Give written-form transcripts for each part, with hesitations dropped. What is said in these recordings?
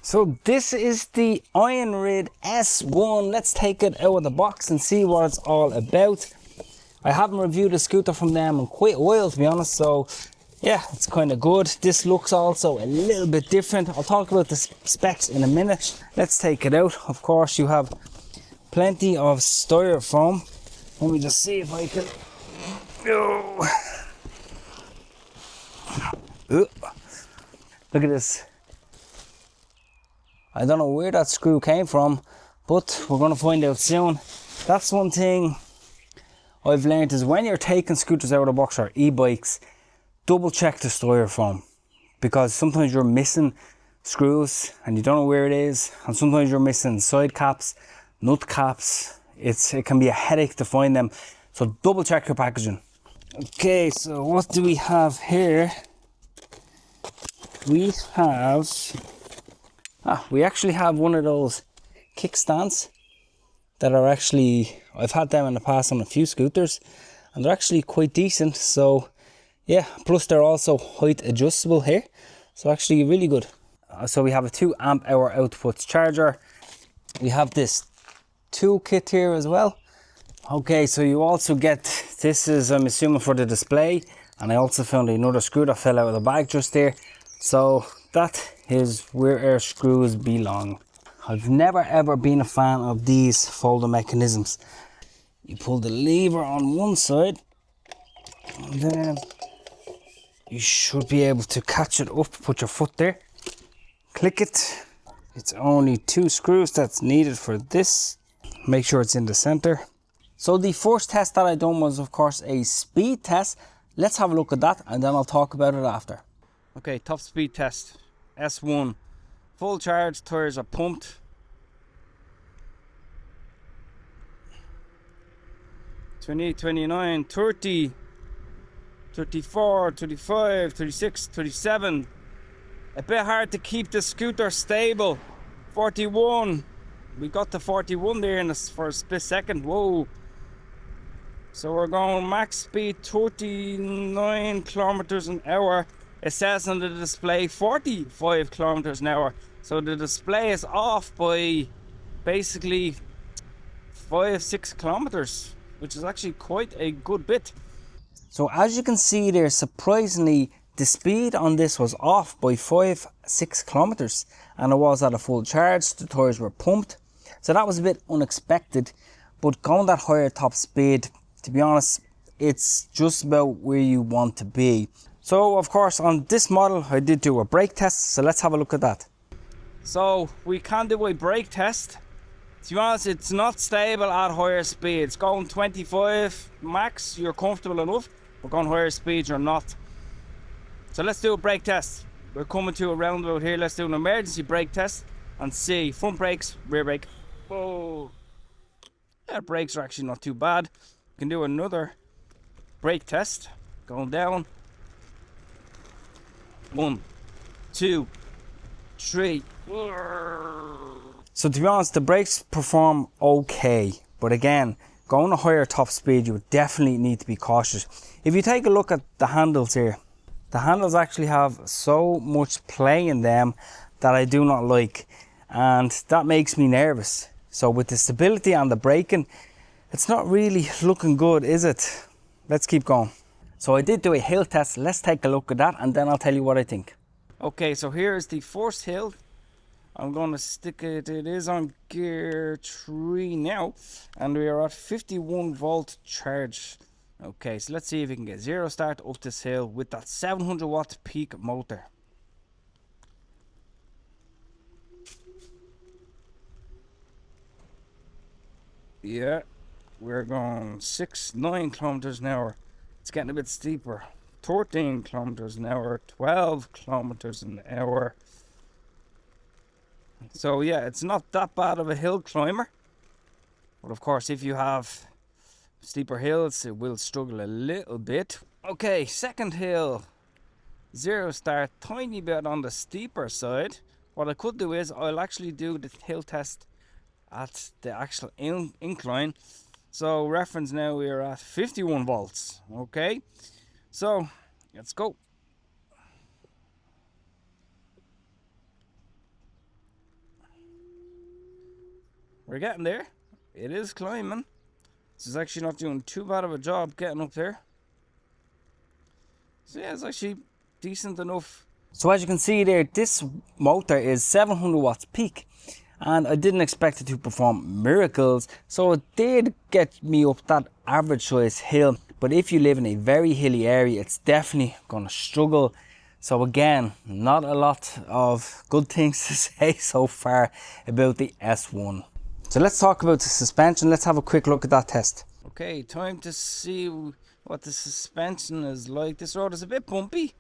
So this is the iENYRID S1. Let's take it out of the box and see what it's all about. I haven't reviewed a scooter from them in quite a while, to be honest, so yeah, it's kind of good. This looks also a little bit different. I'll talk about the specs in a minute. Let's take it out. Of course, you have plenty of styrofoam. Let me just see if I can... Oh. Look at this. I don't know where that screw came from, but we're going to find out soon. That's one thing I've learned, is when you're taking scooters out of the box or e-bikes, double check the styrofoam, because sometimes you're missing screws and you don't know where it is, and sometimes you're missing side caps, nut caps. It can be a headache to find them, so double check your packaging. Okay, so what do we have here? We actually have one of those kickstands that are actually, I've had them in the past on a few scooters, and they're actually quite decent. So yeah, plus they're also height adjustable here, so actually really good. So we have a 2 amp hour output charger. We have this toolkit here as well. Okay, so you also get, this is, I'm assuming, for the display, and I also found another screw that fell out of the bag just there. So that is where our screws belong. I've never ever been a fan of these folding mechanisms. You pull the lever on one side, and then you should be able to catch it up, put your foot there, click it. It's only 2 screws that's needed for this. Make sure it's in the center. So the first test that I done was, of course, a speed test. Let's have a look at that, and then I'll talk about it after. Okay, top speed test, S1. Full charge, tires are pumped. 28, 29, 30, 34, 35, 36, 37. A bit hard to keep the scooter stable. 41. We got to 41 there for a split second. Whoa. So we're going max speed 39 kilometers an hour. It says on the display 45 kilometers an hour. So the display is off by basically 5-6 kilometers, which is actually quite a good bit. So as you can see there, surprisingly, the speed on this was off by 5-6 kilometers, and it was at a full charge. The tires were pumped, so that was a bit unexpected. But going that higher top speed, to be honest, it's just about where you want to be. So of course on this model I did do a brake test, so let's have a look at that. So we can do a brake test. To be honest, it's not stable at higher speeds. Going 25 max, you're comfortable enough, but going higher speeds you're not. So let's do a brake test. We're coming to a roundabout here. Let's do an emergency brake test and see. Front brakes, rear brake. Oh, yeah, brakes are actually not too bad. We can do another brake test. Going down. 1, 2, 3. So to be honest, the brakes perform okay, but again, going a higher top speed, you would definitely need to be cautious. If you take a look at the handles here, the handles actually have so much play in them that I do not like, and that makes me nervous. So with the stability and the braking, it's not really looking good, is it? Let's keep going. So I did do a hill test. Let's take a look at that, and then I'll tell you what I think. Okay, so here is the first hill. I'm going to stick it, it is on gear 3 now, and we are at 51 volt charge. Okay, so let's see if we can get 0 start up this hill with that 700 watt peak motor. Yeah, we're going 9 kilometers an hour. It's getting a bit steeper. 13 kilometers an hour, 12 kilometers an hour. So yeah, it's not that bad of a hill climber, but of course if you have steeper hills it will struggle a little bit. Okay, second hill, 0 start, tiny bit on the steeper side. What I could do is I'll actually do the hill test at the actual incline. So reference now, we are at 51 volts. Okay, so let's go. we're getting there. It is climbing. This is actually not doing too bad of a job getting up there. So yeah, it's actually decent enough. So as you can see there, this motor is 700 watts peak, and I didn't expect it to perform miracles, so it did get me up that average size hill. But if you live in a very hilly area, it's definitely going to struggle. So again, not a lot of good things to say so far about the S1. So let's talk about the suspension. Let's have a quick look at that test. Okay, time to see what the suspension is like. This road is a bit bumpy.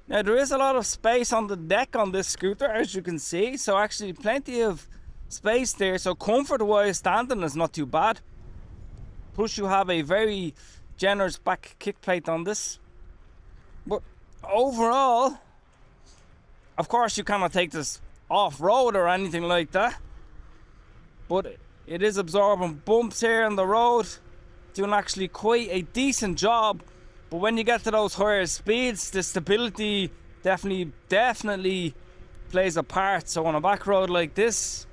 Now there is a lot of space on the deck on this scooter, as you can see. So actually plenty of space there. So comfort wise, standing is not too bad. Plus you have a very generous back kick plate on this. But overall, of course you cannot take this off-road or anything like that. But it is absorbing bumps here on the road, doing actually quite a decent job. But when you get to those higher speeds, the stability definitely plays a part. So on a back road like this,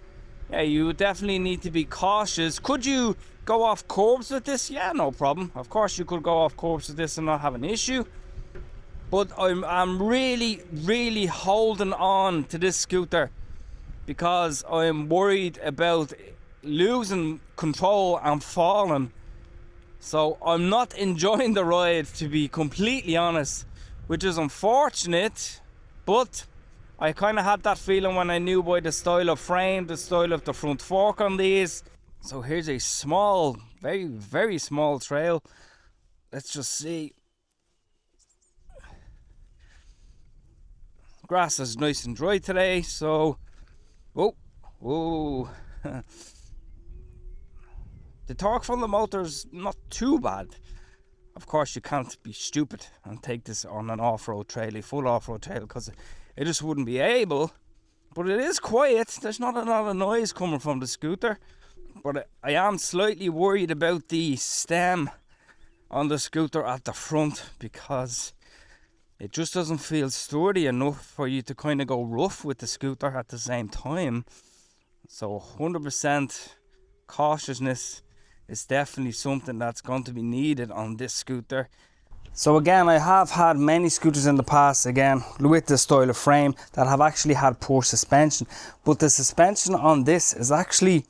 yeah, you definitely need to be cautious. Could you go off curbs with this? Yeah, no problem. Of course you could go off curbs with this and not have an issue. But I'm really holding on to this scooter, because I'm worried about losing control and falling. So I'm not enjoying the ride, to be completely honest, which is unfortunate. But I kind of had that feeling when I knew by the style of frame, the style of the front fork on these. So here's a small, very small trail. Let's just see. Grass is nice and dry today, so whoa. The torque from the motor is not too bad. Of course you can't be stupid and take this on an off-road trail, a full off-road trail, because it just wouldn't be able. But it is quiet. There's not a lot of noise coming from the scooter. But I am slightly worried about the stem on the scooter at the front, because it just doesn't feel sturdy enough for you to kind of go rough with the scooter at the same time. So 100% cautiousness is definitely something that's going to be needed on this scooter. So again, I have had many scooters in the past, again with this style of frame, that have actually had poor suspension. But the suspension on this is actually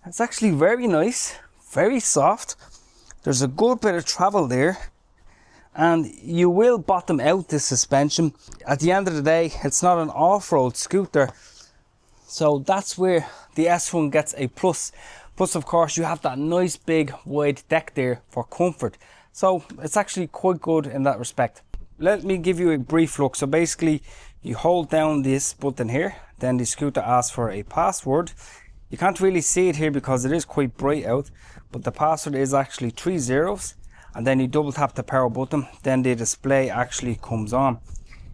very nice, very soft. There's a good bit of travel there, and you will bottom out this suspension. At the end of the day, it's not an off-road scooter, so that's where the S1 gets a plus. Plus of course you have that nice big wide deck there for comfort, so it's actually quite good in that respect. Let me give you a brief look. So basically you hold down this button here, then the scooter asks for a password. You can't really see it here because it is quite bright out, but the password is actually 3 zeros, and then you double tap the power button, then the display actually comes on.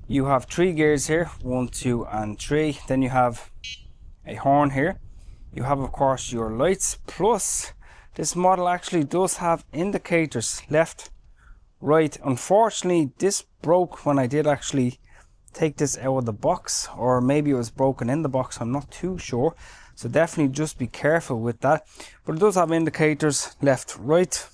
You have 3 gears here, 1, 2 and 3. Then you have a horn here. You have of course your lights, plus this model actually does have indicators left, right. Unfortunately this broke when I did actually take this out of the box, or maybe it was broken in the box, I'm not too sure. So definitely just be careful with that. But it does have indicators left, right.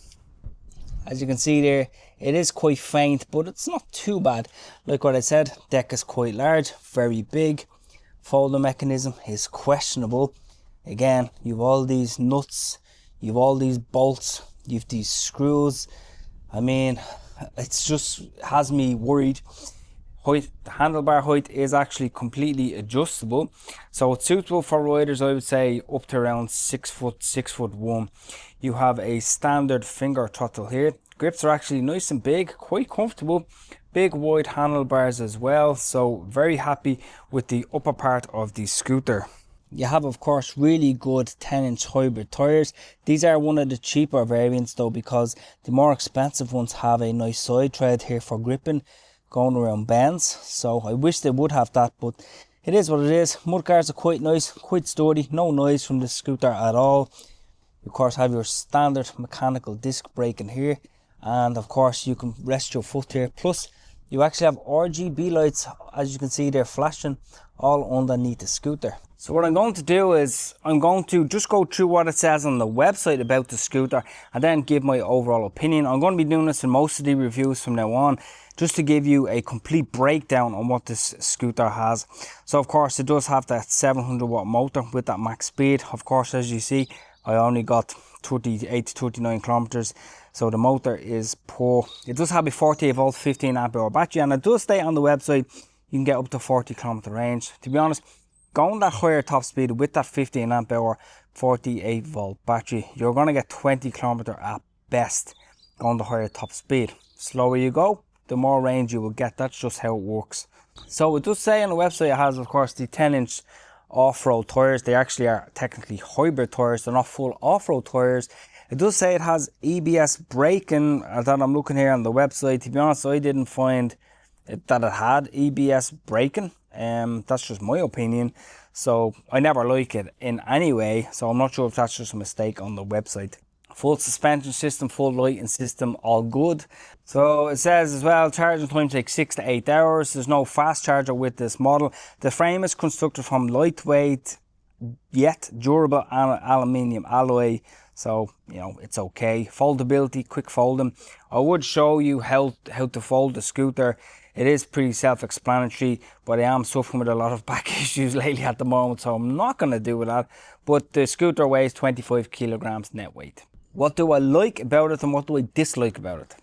As you can see there, it is quite faint, but it's not too bad. Like what I said, deck is quite large, very big. Folding mechanism is questionable. Again, you've all these nuts, you've all these bolts, you've these screws. I mean, it's just has me worried. Height, the handlebar height is actually completely adjustable, so it's suitable for riders, I would say, up to around 6 foot, 6'1". You have a standard finger throttle here. Grips are actually nice and big, quite comfortable. Big wide handlebars as well, so very happy with the upper part of the scooter. You have of course really good 10-inch hybrid tires. These are one of the cheaper variants though, because the more expensive ones have a nice side tread here for gripping going around bends. So I wish they would have that, but it is what it is. Mudguards are quite nice, quite sturdy, no noise from the scooter at all. You of course have your standard mechanical disc brake in here, and of course you can rest your foot here. Plus you actually have RGB lights, as you can see they're flashing all underneath the scooter. So what I'm going to do is I'm going to just go through what it says on the website about the scooter and then give my overall opinion. I'm going to be doing this in most of the reviews from now on, just to give you a complete breakdown on what this scooter has. So of course it does have that 700 watt motor with that max speed. Of course, as you see, I only got 38 to 39 kilometers. So the motor is poor. It does have a 48 volt 15 amp hour battery, and it does state on the website you can get up to 40 kilometer range. To be honest, going that higher top speed with that 15 amp hour 48 volt battery, you're going to get 20 kilometer at best going the higher top speed. Slower you go, the more range you will get. That's just how it works. So it does say on the website it has, of course, the 10-inch off-road tires. They actually are technically hybrid tires, they're not full off-road tires. It does say it has EBS braking that I'm looking here on the website. To be honest, I didn't find that it had EBS braking. That's just my opinion. So I never like it in any way. So I'm not sure if that's just a mistake on the website. Full suspension system, full lighting system, all good. So it says as well, charging time takes 6 to 8 hours. There's no fast charger with this model. The frame is constructed from lightweight yet durable aluminium alloy. So, you know, it's okay. Foldability, quick folding. I would show you how to fold the scooter. It is pretty self-explanatory, but I am suffering with a lot of back issues lately at the moment, so I'm not going to do that. But the scooter weighs 25 kilograms net weight. What do I like about it and what do I dislike about it?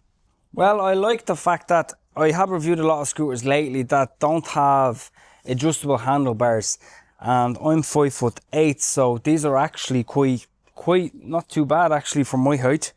Well, I like the fact that I have reviewed a lot of scooters lately that don't have adjustable handlebars, and I'm 5'8", so these are actually quite not too bad actually for my height.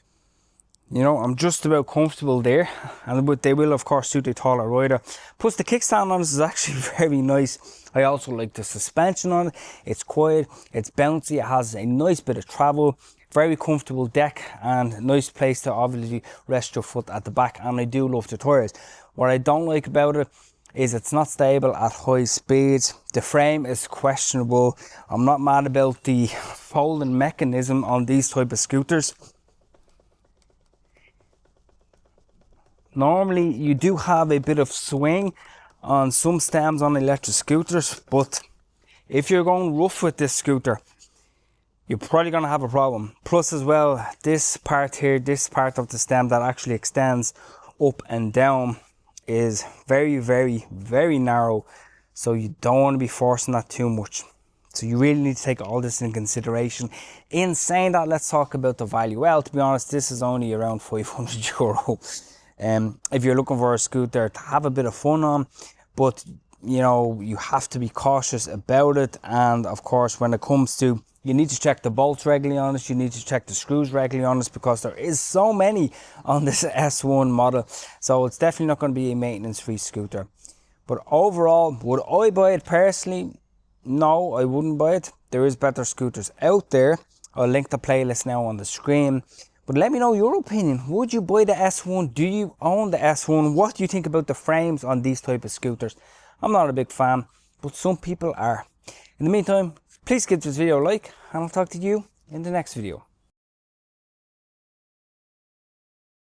You know, I'm just about comfortable there, and but they will of course suit a taller rider. Plus the kickstand on this is actually very nice. I also like the suspension on it. It's quiet, it's bouncy, it has a nice bit of travel, very comfortable deck, and a nice place to obviously rest your foot at the back. And I do love the tires. What I don't like about it is it's not stable at high speeds. The frame is questionable. I'm not mad about the folding mechanism on these type of scooters. Normally you do have a bit of swing on some stems on electric scooters, but if you're going rough with this scooter, you're probably going to have a problem. Plus as well, this part here, this part of the stem that actually extends up and down is very, very, very narrow. So you don't want to be forcing that too much. So you really need to take all this in consideration. In saying that, let's talk about the value. Well, to be honest, this is only around 500 euro. If you're looking for a scooter to have a bit of fun on, but you know, you have to be cautious about it. And of course, when it comes to, you need to check the bolts regularly on this, you need to check the screws regularly on this, because there is so many on this S1 model. So it's definitely not going to be a maintenance free scooter. But overall, would I buy it personally? No, I wouldn't buy it. There is better scooters out there. I'll link the playlist now on the screen. But let me know your opinion. Would you buy the S1? Do you own the S1? What do you think about the frames on these type of scooters? I'm not a big fan, but some people are. In the meantime, please give this video a like, and I'll talk to you in the next video.